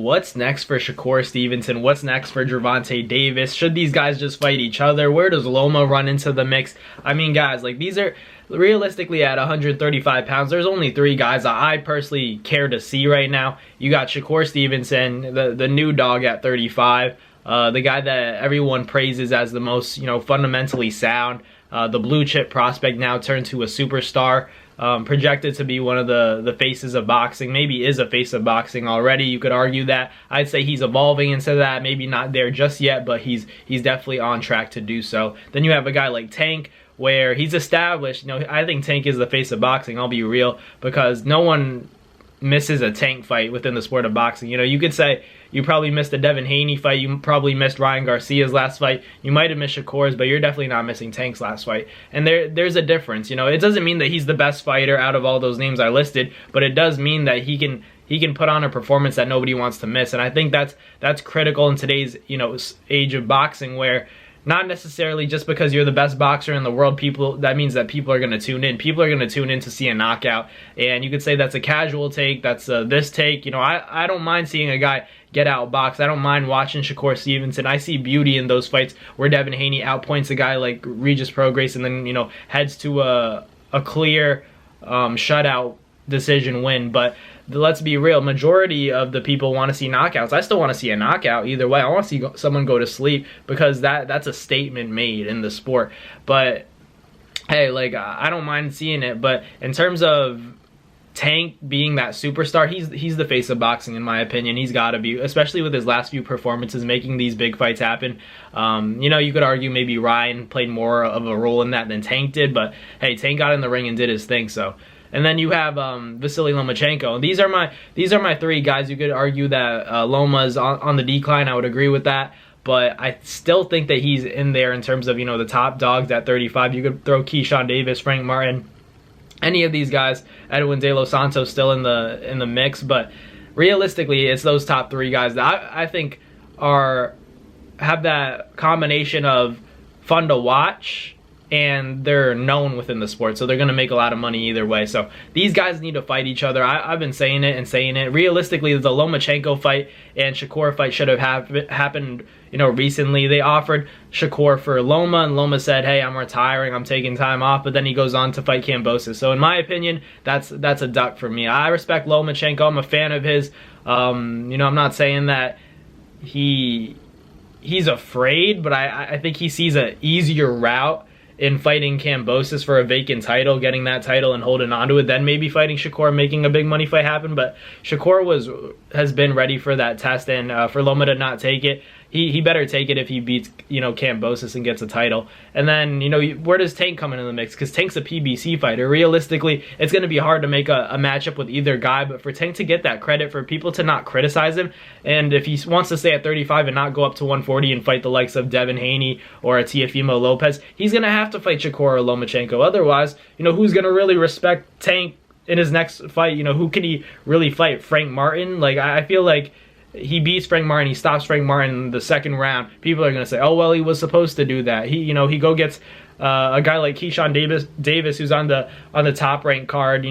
What's next for Shakur Stevenson? What's next for Gervonta Davis? Should these guys just fight each other? Where does Loma run into the mix? I mean, guys, like, these are realistically at 135 pounds. There's only 3 guys that I personally care to see right now. You got Shakur Stevenson, the new dog at 35, the guy that everyone praises as the most, fundamentally sound. The blue chip prospect now turned to a superstar. Projected to be one of the faces of boxing, maybe is a face of boxing already. You could argue that. I'd say he's evolving into that, maybe not there just yet, but he's definitely on track to do so. Then you have a guy like Tank, where he's established. I think Tank is the face of boxing, I'll be real, because no one misses a Tank fight within the sport of boxing. You could say you probably missed the Devin Haney fight, you probably missed Ryan Garcia's last fight, you might have missed Shakur's, but you're definitely not missing Tank's last fight. And there's a difference. It doesn't mean that he's the best fighter out of all those names I listed, but it does mean that he can put on a performance that nobody wants to miss. And I think that's critical in today's age of boxing, where not necessarily just because you're the best boxer in the world, that means that people are going to tune in. People are going to tune in to see a knockout. And you could say that's a casual take, that's this take. I don't mind seeing a guy get outboxed. I don't mind watching Shakur Stevenson. I see beauty in those fights where Devin Haney outpoints a guy like Regis Prograis and then, heads to a clear shutout decision win. But let's be real, majority of the people want to see knockouts. I still want to see a knockout either way. I want to see someone go to sleep, because that's a statement made in the sport. But hey, like, I don't mind seeing it. But in terms of Tank being that superstar, he's the face of boxing in my opinion. He's got to be, especially with his last few performances, making these big fights happen. You could argue maybe Ryan played more of a role in that than Tank did, but hey, Tank got in the ring and did his thing. So. And then you have Vasily Lomachenko. These are my 3 guys. You could argue that Loma's on the decline. I would agree with that. But I still think that he's in there in terms of, the top dogs at 35. You could throw Keyshawn Davis, Frank Martin, any of these guys, Edwin De Los Santos still in the mix. But realistically, it's those top 3 guys that I think have that combination of fun to watch, and they're known within the sport, so they're going to make a lot of money either way. So these guys need to fight each other. I've been saying it. Realistically, the Lomachenko fight and Shakur fight should have happened, recently. They offered Shakur for Loma, and Loma said, hey, I'm retiring, I'm taking time off, but then he goes on to fight Kambosos. So in my opinion, that's a duck for me. I respect Lomachenko. I'm a fan of his. I'm not saying that he's afraid, but I think he sees an easier route in fighting Kambosos for a vacant title, getting that title and holding onto it, then maybe fighting Shakur, making a big money fight happen. But Shakur has been ready for that test, and for Loma to not take it, he better take it if he beats Kambosos and gets a title. And then where does Tank come into the mix? Because Tank's a PBC fighter. Realistically, it's going to be hard to make a matchup with either guy. But for Tank to get that credit, for people to not criticize him, and if he wants to stay at 35 and not go up to 140 and fight the likes of Devin Haney or a Teofimo Lopez, he's going to have to fight Shakur or Lomachenko. Otherwise, who's going to really respect Tank in his next fight? Who can he really fight? Frank Martin? Like, I feel like he beats Frank Martin, he stops Frank Martin in the second round. People are going to say, oh, well, he was supposed to do that. He go gets a guy like Keyshawn Davis, who's on the top ranked card.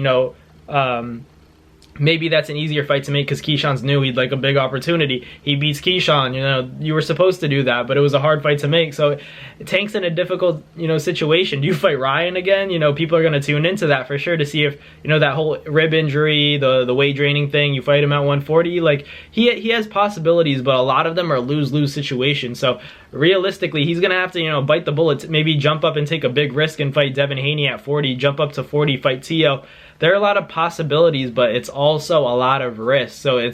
Maybe that's an easier fight to make because Keyshawn's new. He'd like a big opportunity. He beats Keyshawn. You were supposed to do that, but it was a hard fight to make. So Tank's in a difficult, situation. Do you fight Ryan again? People are going to tune into that for sure to see if, that whole rib injury, the weight draining thing, you fight him at 140. Like, he has possibilities, but a lot of them are lose-lose situations. So realistically, he's going to have to, bite the bullet, maybe jump up and take a big risk and fight Devin Haney at 40, jump up to 40, fight Tio. There are a lot of possibilities, but it's also a lot of risk. So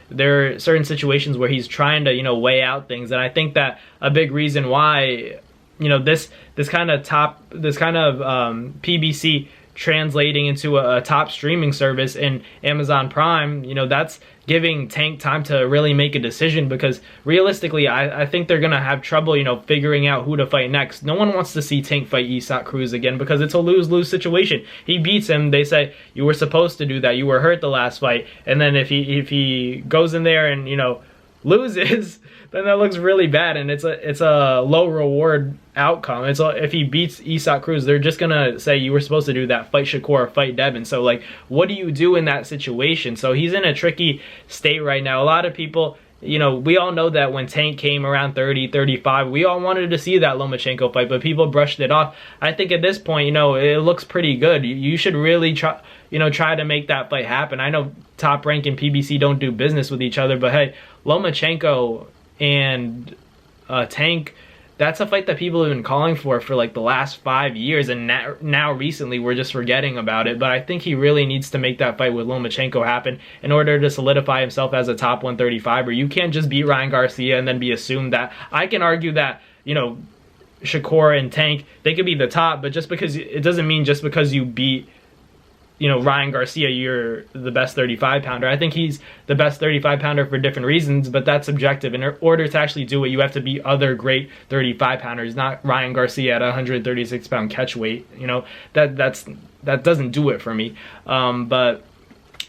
there are certain situations where he's trying to, weigh out things. And I think that a big reason why, this kind of PBC translating into a top streaming service in Amazon Prime, that's giving Tank time to really make a decision, because realistically, I think they're going to have trouble, figuring out who to fight next. No one wants to see Tank fight Isaac Cruz again because it's a lose-lose situation. He beats him, they say, you were supposed to do that, you were hurt the last fight, and then if he goes in there and, loses, then that looks really bad, and it's a low reward outcome. It's if he beats Isak Cruz, they're just gonna say you were supposed to do that, fight Shakur or fight Devin. So like, what do you do in that situation? So he's in a tricky state right now. A lot of people, you know, we all know that when Tank came around 30, 35, we all wanted to see that Lomachenko fight, but people brushed it off. I think at this point, you know, it looks pretty good. You should really try to make that fight happen. I know Top Rank and PBC don't do business with each other, but hey, Lomachenko and Tank, that's a fight that people have been calling for like the last 5 years, and now recently we're just forgetting about it. But I think he really needs to make that fight with Lomachenko happen in order to solidify himself as a top 135er. You can't just beat Ryan Garcia and then be assumed that. I can argue that, you know, Shakur and Tank, they could be the top, but just because it doesn't mean just because you beat, you know, Ryan Garcia, you're the best 35-pounder. I think he's the best 35-pounder for different reasons, but that's subjective. In order to actually do it, you have to beat other great 35-pounders, not Ryan Garcia at 136-pound catch weight. You know, that doesn't do it for me. But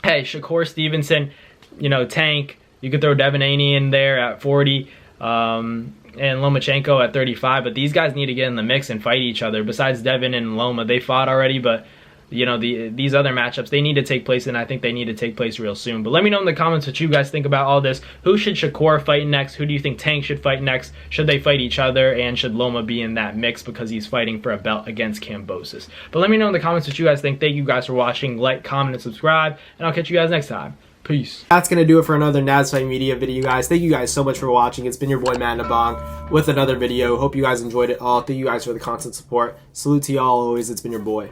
hey, Shakur Stevenson, you know, Tank, you could throw Devin Haney in there at 40. And Lomachenko at 35, but these guys need to get in the mix and fight each other. Besides Devin and Loma, they fought already, but you know, these other matchups, they need to take place, and I think they need to take place real soon. But let me know in the comments what you guys think about all this. Who should Shakur fight next? Who do you think Tank should fight next? Should they fight each other? And should Loma be in that mix because he's fighting for a belt against Kambosos? But let me know in the comments what you guys think. Thank you guys for watching. Like, comment, and subscribe, and I'll catch you guys next time. Peace. That's going to do it for another NASFight Media video, guys. Thank you guys so much for watching. It's been your boy, Matt Nabong, with another video. Hope you guys enjoyed it all. Thank you guys for the constant support. Salute to y'all always. It's been your boy.